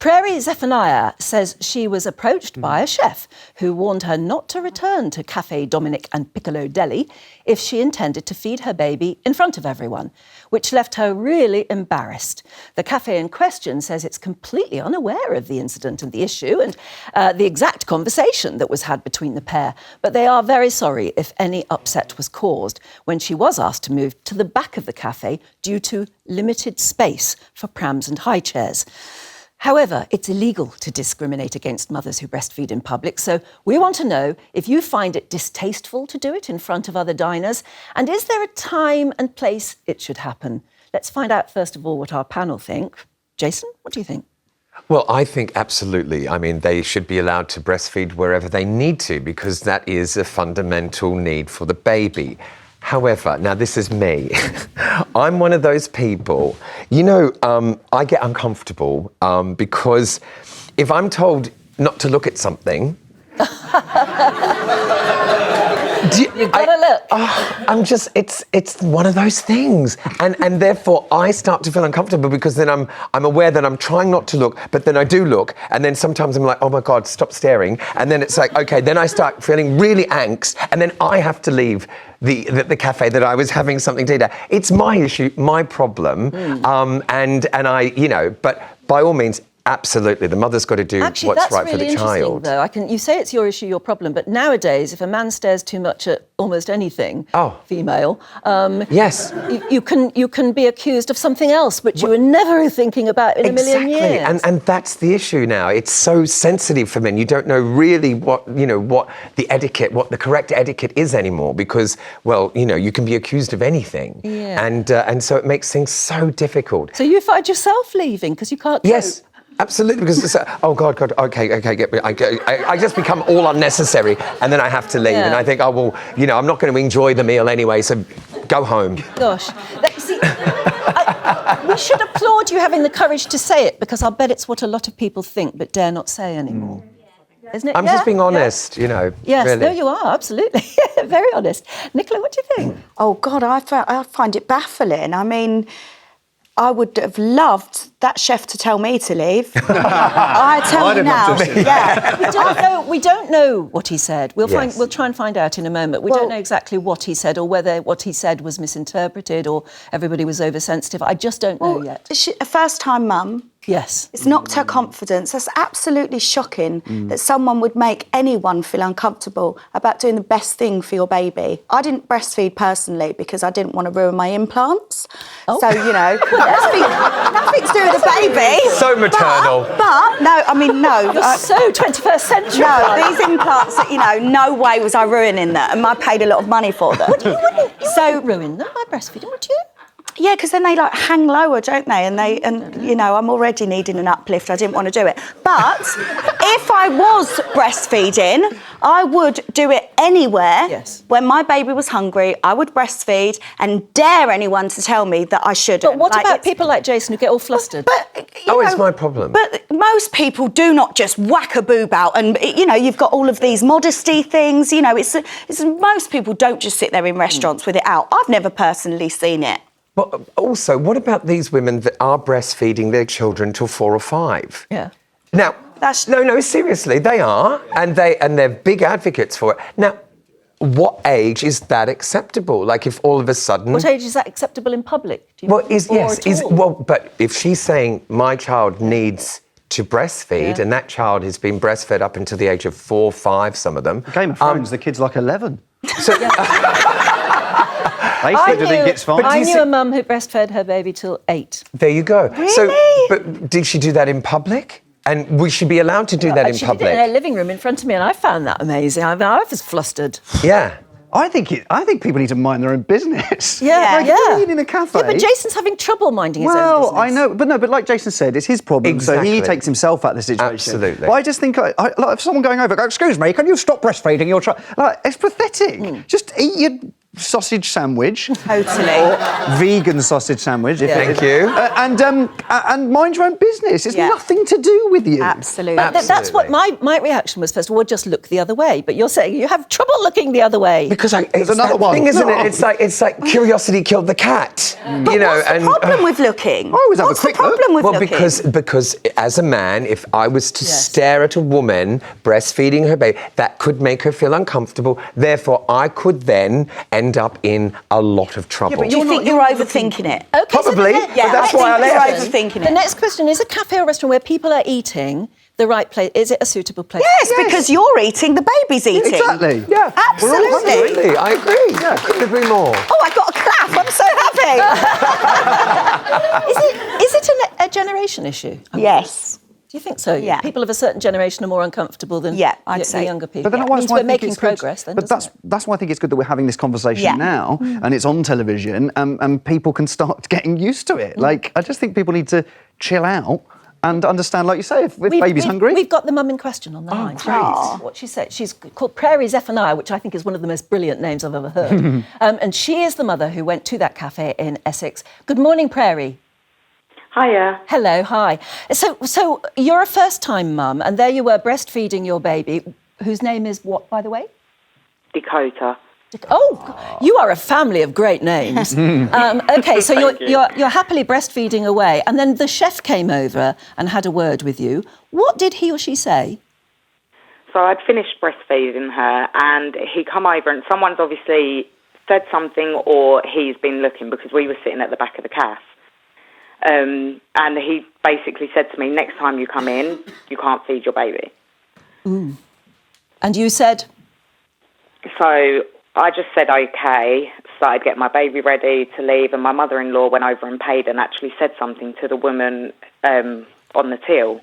Prairie Zephaniah says she was approached by a chef who warned her not to return to Cafe Dominic and Piccolo Deli if she intended to feed her baby in front of everyone, which left her really embarrassed. The cafe in question says it's completely unaware of the incident and the issue and the exact conversation that was had between the pair, but they are very sorry if any upset was caused when she was asked to move to the back of the cafe due to limited space for prams and high chairs. However, it's illegal to discriminate against mothers who breastfeed in public, so we want to know if you find it distasteful to do it in front of other diners, and is there a time and place it should happen? Let's find out, first of all, what our panel think. Jason, what do you think? Well, I think absolutely. I mean, they should be allowed to breastfeed wherever they need to, because that is a fundamental need for the baby. However, now this is me. I'm one of those people, I get uncomfortable because if I'm told not to look at something... You've got to look. It's one of those things. And therefore I start to feel uncomfortable because then I'm aware that I'm trying not to look, but then I do look. And then sometimes I'm like, oh my God, stop staring. And then it's like, okay, then I start feeling really angst. And then I have to leave the cafe that I was having something to eat at. It's my issue, my problem. And but by all means, absolutely, the mother's got to do what's right for the child. Though. You say it's your issue, your problem, but nowadays, if a man stares too much at almost anything, female, yes, you can be accused of something else, which you were never thinking about in a million years. And that's the issue now. It's so sensitive for men. You don't know really what the correct etiquette is anymore, because, you can be accused of anything. Yeah. And so it makes things so difficult. So you find yourself leaving because you can't cope? Yes. Absolutely, because it's oh God, okay, I just become all unnecessary, and then I have to leave, and I think, I'm not going to enjoy the meal anyway, so go home. Gosh, we should applaud you having the courage to say it, because I'll bet it's what a lot of people think but dare not say anymore. Isn't it? I'm just being honest, Yes, really. No, you are, absolutely. Very honest. Nicola, what do you think? Oh God, I find it baffling. I mean, I would have loved that chef to tell me to leave. I tell you now. Yeah. We don't know what he said. We'll try and find out in a moment. We don't know exactly what he said, or whether what he said was misinterpreted or everybody was oversensitive. I just don't know yet. Is she a first-time mum? Yes. It's knocked her confidence. That's absolutely shocking that someone would make anyone feel uncomfortable about doing the best thing for your baby. I didn't breastfeed personally because I didn't want to ruin my implants. So, nothing to do with the baby. So maternal. But no. You're so 21st century. No, these implants, no way was I ruining them. And I paid a lot of money for them. You wouldn't ruin them by breastfeeding, would you? Yeah, because then they hang lower, don't they? And I'm already needing an uplift. I didn't want to do it. But if I was breastfeeding, I would do it anywhere. Yes. When my baby was hungry, I would breastfeed and dare anyone to tell me that I shouldn't. But what about people like Jason who get all flustered? It's my problem. But most people do not just whack a boob out, and you've got all of these modesty things. It's most people don't just sit there in restaurants with it out. I've never personally seen it. But also, what about these women that are breastfeeding their children till 4 or 5? Yeah. Now, no, seriously, they are, and they're big advocates for it. Now, what age is that acceptable? Like, if all of a sudden... What age is that acceptable in public? But if she's saying my child needs to breastfeed, and that child has been breastfed up until the age of 4, 5, some of them... Game of Thrones, the kid's like 11. So... I knew a mum who breastfed her baby till 8. There you go. Really? So, but did she do that in public? And we should be allowed to do that in public. She did it in her living room in front of me, and I found that amazing. I was flustered. Yeah. I think people need to mind their own business. Yeah. Being in a cafe. Yeah, but Jason's having trouble minding his own business. Well, I know, but like Jason said, it's his problem, exactly. So he takes himself out of the situation. Absolutely. But I just think, like, if someone going over, go, excuse me, can you stop breastfeeding your child? Like, it's pathetic. Just eat your sausage sandwich. Totally. Or vegan sausage sandwich. If Thank you. And mind your own business. It's Yeah. nothing to do with you. Absolutely. That's what my reaction was first. Well, just look the other way. But you're saying you have trouble looking the other way. Because it's another that one. thing, isn't No. it? It's like curiosity killed the cat. But You know, what's the problem with looking? I always have a What's the quick look. problem with well, looking? because as a man, if I was to Yes. stare at a woman breastfeeding her baby, that could make her feel uncomfortable. Therefore, I could then end up in a lot of trouble. but Do you think you're overthinking it? Okay, Probably, so but that's why I think left. you're overthinking The it. next question is: a cafe or restaurant where people are eating the right place? Is it a suitable place? Yes, because you're eating, the baby's eating. Exactly. Yeah, Absolutely. absolutely. I agree. I couldn't agree more. Oh, I got a clap. I'm so happy. Is it a generation issue? Yes. Do you think so? Yeah. People of a certain generation are more uncomfortable than Yeah, I'd the say. younger people. But then It that's means why I we're think making it's good. progress then, But doesn't it? that's why I think it's good that we're having this conversation Yeah. now, and it's on television, and people can start getting used to it. Like, I just think people need to chill out and understand, like you say, if baby's hungry. We've got the mum in question on the line. great. Aw. What she said. She's called Prairie's F&I, which I think is one of the most brilliant names I've ever heard. And she is the mother who went to that cafe in Essex. Good morning, Prairie. Hiya. Hello, hi. So you're a first-time mum, and there you were breastfeeding your baby, whose name is what, by the way? Dakota. Oh, you are a family of great names. Okay, so you're happily breastfeeding away, and then the chef came over and had a word with you. What did he or she say? So I'd finished breastfeeding her and he come over and someone's obviously said something or he's been looking because we were sitting at the back of the cafe. And he basically said to me, next time you come in, you can't feed your baby. And you said, So I just said, okay, started getting my baby ready to leave, and my mother-in-law went over and paid and actually said something to the woman on the till.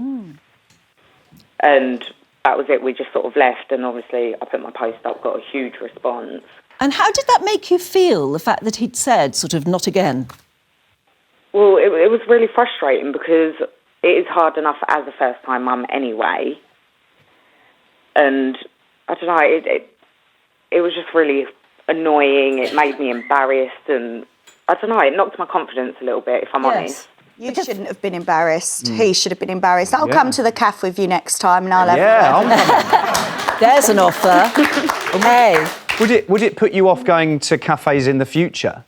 And that was it. We just sort of left, and obviously I put my post up, got a huge response. and how did that make you feel, the fact that he'd said, sort of, not again? Well, it was really frustrating because it is hard enough as a first-time mum anyway. And I don't know, it was just really annoying. It made me embarrassed, and I don't know, it knocked my confidence a little bit, if I'm honest. You shouldn't have been embarrassed. He should have been embarrassed. I'll come to the cafe with you next time and I'll have Yeah. There's an offer. Hey. Would it put you off going to cafes in the future?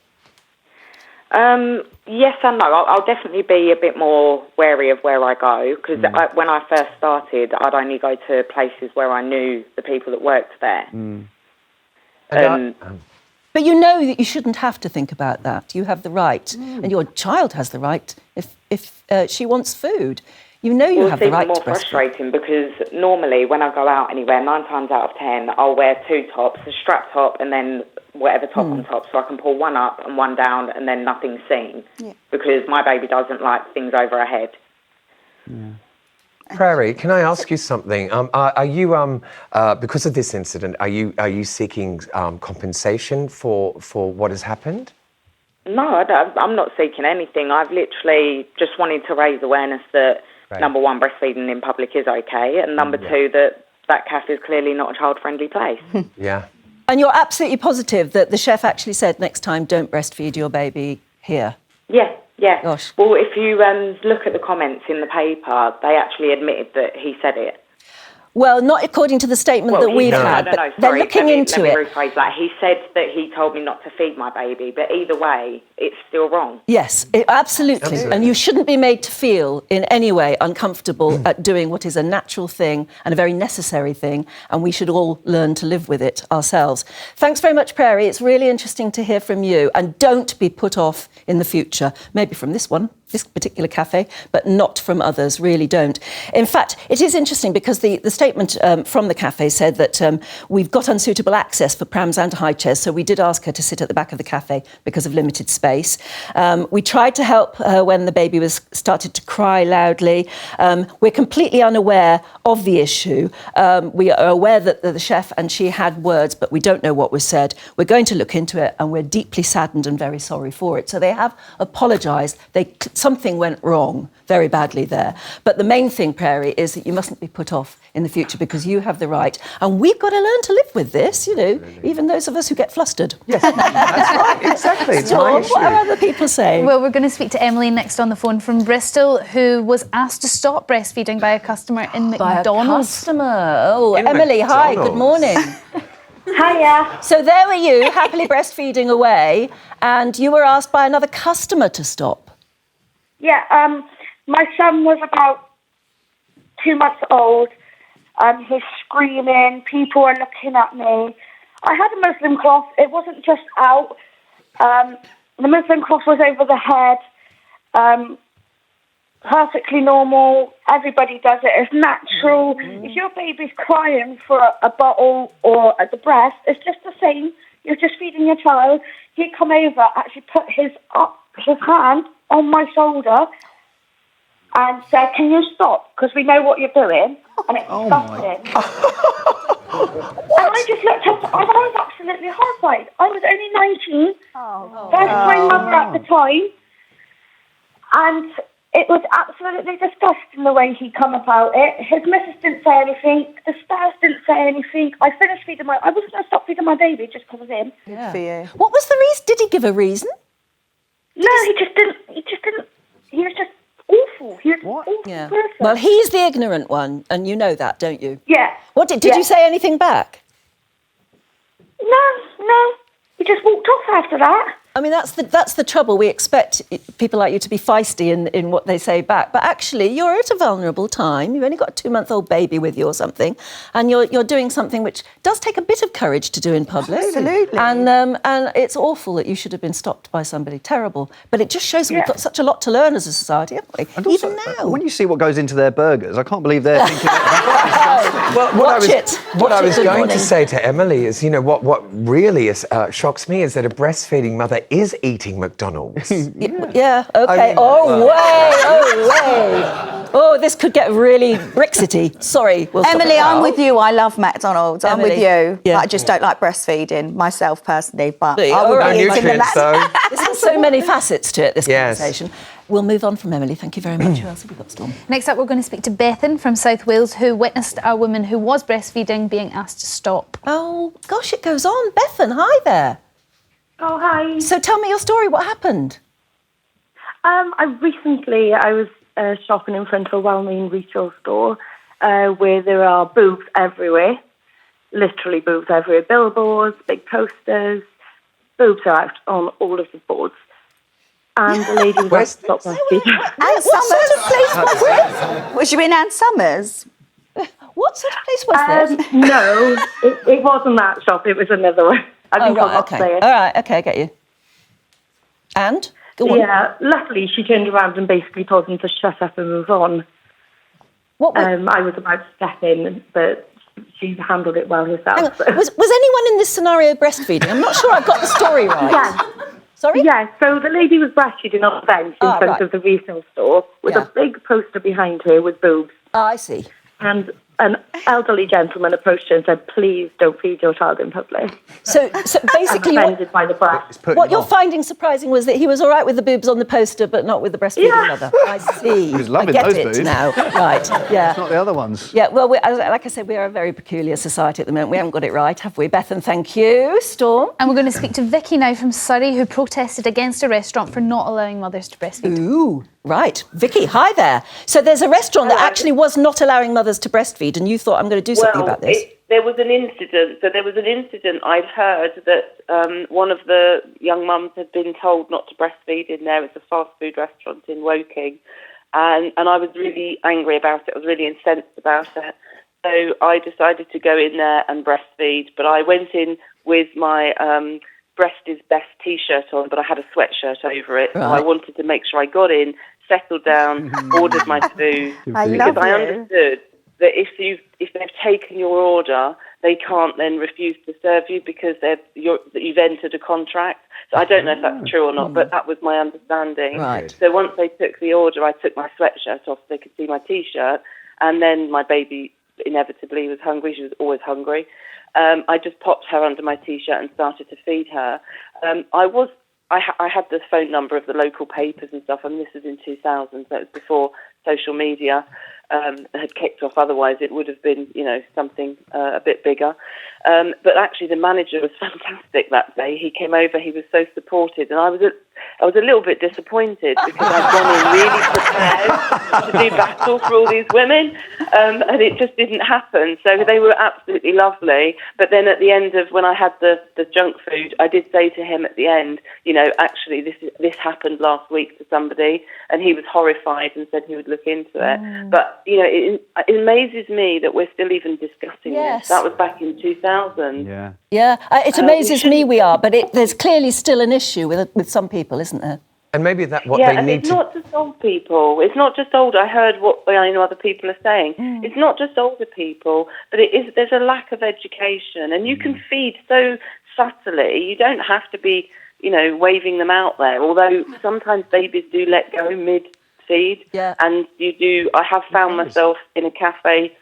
Yes and no. I'll definitely be a bit more wary of where I go because when I first started, I'd only go to places where I knew the people that worked there. But you know that you shouldn't have to think about that. You have the right, and your child has the right if she wants food. You know you Well, have it's the right even to more breastfeed. frustrating because normally when I go out anywhere, 9 times out of 10, I'll wear 2 tops, a strap top and then whatever top on top, so I can pull one up and one down and then nothing's seen because my baby doesn't like things over her head. Prairie, can I ask you something? Are you, because of this incident, are you seeking compensation for what has happened? No, I'm not seeking anything. I've literally just wanted to raise awareness that, number one, breastfeeding in public is okay, and number two, that cafe is clearly not a child-friendly place. Yeah. And you're absolutely positive that the chef actually said next time, don't breastfeed your baby here. Yeah. Gosh. Well, if you look at the comments in the paper, they actually admitted that he said it. Well, not according to the statement that we've had, No, but sorry. they're looking into let it. me rephrase that. He said that he told me not to feed my baby, but either way, it's still wrong. Yes, absolutely. And you shouldn't be made to feel in any way uncomfortable at doing what is a natural thing and a very necessary thing, and we should all learn to live with it ourselves. Thanks very much, Prairie. It's really interesting to hear from you, and don't be put off in the future, maybe from this particular cafe, but not from others, really don't. In fact, it is interesting because the statement from the cafe said that we've got unsuitable access for prams and high chairs, so we did ask her to sit at the back of the cafe because of limited space. We tried to help her when the baby started to cry loudly. We're completely unaware of the issue. We are aware that the chef and she had words, but we don't know what was said. We're going to look into it, and we're deeply saddened and very sorry for it. So they have apologised. Something went wrong. very badly there. But the main thing, Prairie, is that you mustn't be put off in the future because you have the right. And we've got to learn to live with this, even those of us who get flustered. Yes, that's right, exactly. It's my Storm, issue. what are other people saying? Well, we're going to speak to Emily next on the phone from Bristol, who was asked to stop breastfeeding by a customer in By McDonald's. a customer. Oh, In Emily, hi, good McDonald's. morning. Hiya. So there were you, happily breastfeeding away, and you were asked by another customer to stop. Yeah, my son was about 2 months old. He's screaming. People are looking at me. I had a Muslim cloth. It wasn't just out. The Muslim cloth was over the head. Perfectly normal. Everybody does it. It's natural. If your baby's crying for a bottle or at the breast, it's just the same. You're just feeding your child. He'd come over, actually put his hand on my shoulder and said, "Can you stop? Because we know what you're doing." And it's disgusting. And I just looked up, and I was absolutely horrified. I was only 19, first-time mother at the time, and it was absolutely disgusting the way he come about it. His missus didn't say anything. The staff didn't say anything. I finished feeding I wasn't going to stop feeding my baby just because of him. Yeah. For you. What was the reason? Did he give a reason? No, he just didn't. He was just awful. He was an awful person. Well, he's the ignorant one, and you know that, don't you? Yeah. What did Yeah. you say anything back? No. He just walked off after that. I mean, that's the trouble. We expect people like you to be feisty in what they say back, but actually, you're at a vulnerable time. You've only got a 2-month-old baby with you or something, and you're doing something which does take a bit of courage to do in public. Absolutely. And it's awful that you should have been stopped by somebody. Terrible. But it just shows that we've got such a lot to learn as a society, haven't we? And also, Even now. when you see what goes into their burgers, I can't believe they're thinking that. Well, Watch it. What I Watch it. was Good going morning. to say to Emily is, what really shocks me is that a breastfeeding mother is eating McDonald's. Yeah, okay. I mean, Oh, this could get really Brexity. Sorry. We'll stop Emily, it now. I'm with you. I love McDonald's. I'm with Emily, you. yeah. But I just don't like breastfeeding myself personally. But But I would all be right. No eating them. nutrients, though. There's been so many facets to it, this Yes. conversation. We'll move on from Emily. Thank you very much. Who else have we got, Storm? Next up, we're going to speak to Bethan from South Wales, who witnessed a woman who was breastfeeding being asked to stop. Oh, gosh, it goes on. Bethan, hi there. Oh, hi. So tell me your story. What happened? I was shopping in front of a well-known retail store where there are boobs everywhere, literally boobs everywhere, billboards, big posters, boobs are out on all of the boards. And the lady was Where's stop breastfeeding. Anne Summers. Was you in Anne Summers? What sort of place was this? No, it wasn't that shop, it was another one. I think I'll not say it. All right, okay, I get you. And? Go on. Yeah, luckily she turned around and basically told me to shut up and move on. What was, I was about to step in, but she handled it well hang herself. on, So. was anyone in this scenario breastfeeding? I'm not sure I've got the story right. Yeah. Sorry? Yeah, so the lady was breastfeeding on the bench in front of the retail store with a big poster behind her with boobs. Oh, I see. And an elderly gentleman approached her and said, "Please don't feed your child in public." So basically, I'm offended by the breast. what you're finding surprising was that he was all right with the boobs on the poster, but not with the breastfeeding mother. I see. He was loving I get those it boobs. now. Right, yeah. Not the other ones. Yeah, well, like I said, we are a very peculiar society at the moment. We haven't got it right, have we? Bethan, thank you. Storm? And we're going to speak to Vicky now from Surrey, who protested against a restaurant for not allowing mothers to breastfeed. Ooh, right. Vicky, hi there. So there's a restaurant that actually was not allowing mothers to breastfeed, and you thought, I'm going to do something about this. There was an incident. So there was an incident. I'd heard that one of the young mums had been told not to breastfeed in there. It's a fast food restaurant in Woking. And I was really angry about it. I was really incensed about it. So I decided to go in there and breastfeed. But I went in with my breast is best T-shirt on, but I had a sweatshirt over it. Right. So I wanted to make sure I got in, settled down, ordered my food. I because love I you. understood that if they've taken your order, they can't then refuse to serve you because you've entered a contract. So I don't know if that's true or not, but that was my understanding. Right. So once they took the order, I took my sweatshirt off so they could see my T-shirt, and then my baby inevitably was hungry. She was always hungry. I just popped her under my T-shirt and started to feed her. I was I had the phone number of the local papers and stuff, and this was in 2000, so it was before social media had kicked off. Otherwise, it would have been, something a bit bigger. But actually, the manager was fantastic that day. He came over. He was so supportive, and I was a little bit disappointed because I'd gone in really prepared to do battle for all these women, and it just didn't happen. So they were absolutely lovely. But then at the end of when I had the junk food, I did say to him at the end, actually this happened last week to somebody, and he was horrified and said he would look into it. But it amazes me that we're still even discussing this. That was back in 2000. Yeah. It amazes me we are, but there's clearly still an issue with some people, isn't there? And maybe that's what they need it's not just old people. It's not just old. I heard what other people are saying. It's not just older people, but there's a lack of education, and you can feed so subtly. You don't have to be, waving them out there. Although sometimes babies do let go mid-feed, and you do. I have found myself in a cafe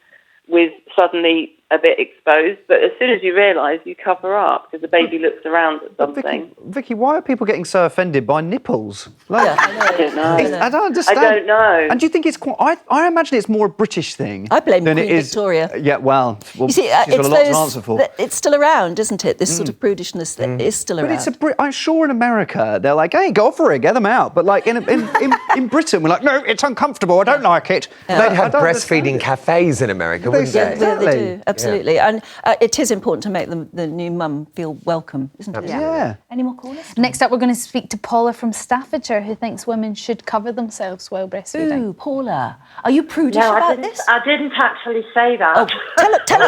with suddenly a bit exposed, but as soon as you realise, you cover up because the baby looks around at something. Vicky, why are people getting so offended by nipples? I don't know. I don't understand. I don't know. And do you think it's quite... I imagine it's more a British thing. I blame than Queen it is, Victoria. Yeah, well, you see, she's got a lot to answer for. It's still around, isn't it? This sort of prudishness that is still around. But I'm sure in America, they're like, hey, go for it, get them out. But like in Britain, we're like, no, it's uncomfortable, I don't like it. They'd have breastfeeding cafes in America, wouldn't they? Exactly. They do, absolutely. And it is important to make the new mum feel welcome, isn't it? Yeah. Any more callers? Next up, we're going to speak to Paula from Staffordshire, who thinks women should cover themselves while breastfeeding. Ooh, Paula, are you prudish about this? I didn't actually say that. Oh, tell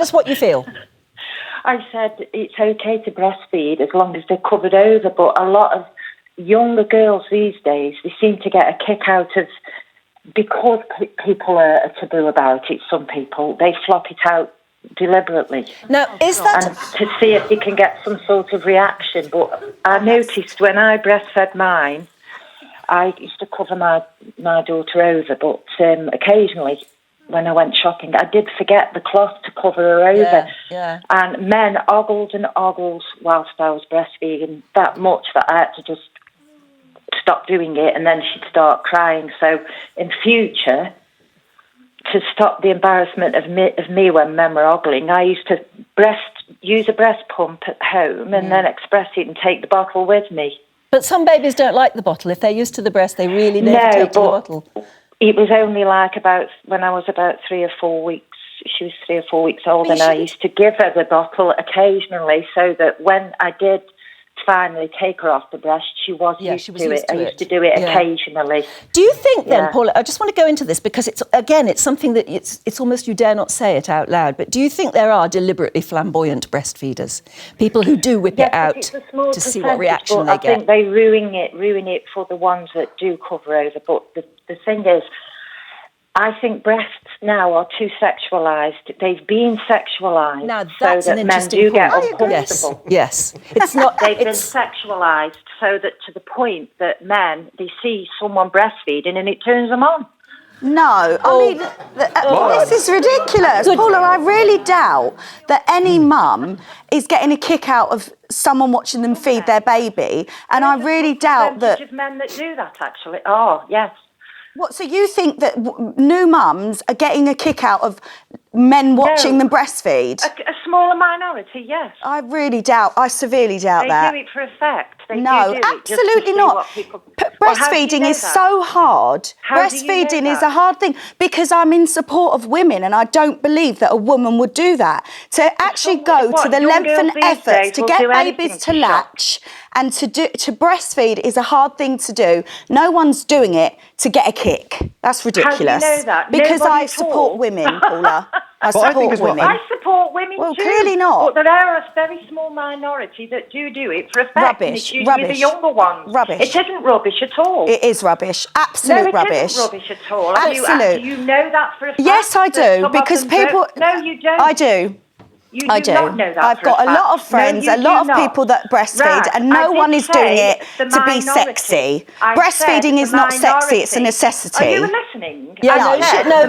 us what you feel. I said it's okay to breastfeed as long as they're covered over, but a lot of younger girls these days, they seem to get a kick out of, because people are taboo about it, some people, they flop it out deliberately. Now, is that... And to see if they can get some sort of reaction. But I noticed when I breastfed mine, I used to cover my daughter over, but occasionally when I went shopping, I did forget the cloth to cover her over. Yeah. And men ogled and ogled whilst I was breastfeeding that much that I had to just stop doing it, and then she'd start crying. So in future, to stop the embarrassment of me when men were ogling, I used to use a breast pump at home and then express it and take the bottle with me. But some babies don't like the bottle. If they're used to the breast, they really never take to the bottle. It was only like when I was about 3 or 4 weeks. She was 3 or 4 weeks old, and I used to give her the bottle occasionally, so that when I did finally take her off the breast, she was used to it. I used to do it occasionally. Do you think then, Paula, I just want to go into this because it's something that it's almost you dare not say it out loud, but do you think there are deliberately flamboyant breastfeeders? People who do whip it out to see what reaction they get? I think they ruin it for the ones that do cover over. But the thing is, I think breasts now are too sexualised. They've been sexualised now, that's so that men do get uncomfortable. Yes. It's not. They've been sexualised so that to the point that men, they see someone breastfeeding and it turns them on. No, I mean, this is ridiculous. Paula, I really doubt that any mum is getting a kick out of someone watching them feed their baby, and I really doubt that... There's a percentage of men that do that, actually. Oh, yes. What, so you think that new mums are getting a kick out of men watching them breastfeed? A smaller minority, yes. I severely doubt that. They do it for effect. No, absolutely not. Breastfeeding is so hard. Breastfeeding is a hard thing because I'm in support of women, and I don't believe that a woman would do that. To actually go to the length and efforts to get babies to latch and to breastfeed is a hard thing to do. No one's doing it to get a kick. That's ridiculous. How do you know that? Because I support women, Paula. I support women. I support women well, too. Clearly not. But there are a very small minority that do it for effect. Rubbish. And it's usually the younger ones. Rubbish. It isn't rubbish at all. It is rubbish. Absolute rubbish. No, it isn't rubbish at all. Absolute. Do you know that for a fact? Yes, I do. Because people... No, you don't. I do. I do. Not know that I've got a lot of friends, a lot of people that breastfeed, and no one is doing it to be sexy. Breastfeeding is not sexy, it's a necessity. Are you listening? Yeah, no,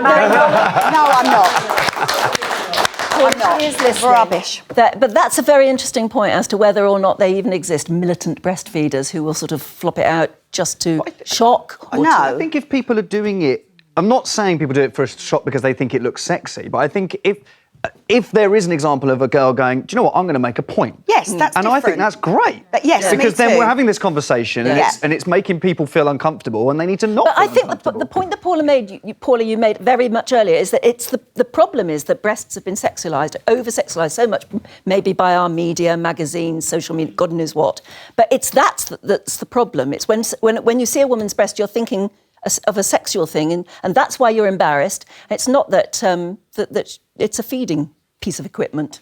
I'm not. Paula not. is listening. Rubbish. But that's a very interesting point as to whether or not they even exist militant breastfeeders who will sort of flop it out just to shock. Or I think if people are doing it, I'm not saying people do it for a shock because they think it looks sexy, but I think if there is an example of a girl going, do you know what, I'm going to make a point. Yes, that's And different. I think that's great. But yes, me because then too. we're having this conversation and it's making people feel uncomfortable and they need to not But feel I think uncomfortable. the point that Paula made, you made very much earlier, is that it's the problem is that breasts have been sexualised, over-sexualised so much, maybe by our media, magazines, social media, God knows what. But that's the problem. It's when you see a woman's breast, you're thinking of a sexual thing, and that's why you're embarrassed. It's not that that it's a feeding piece of equipment.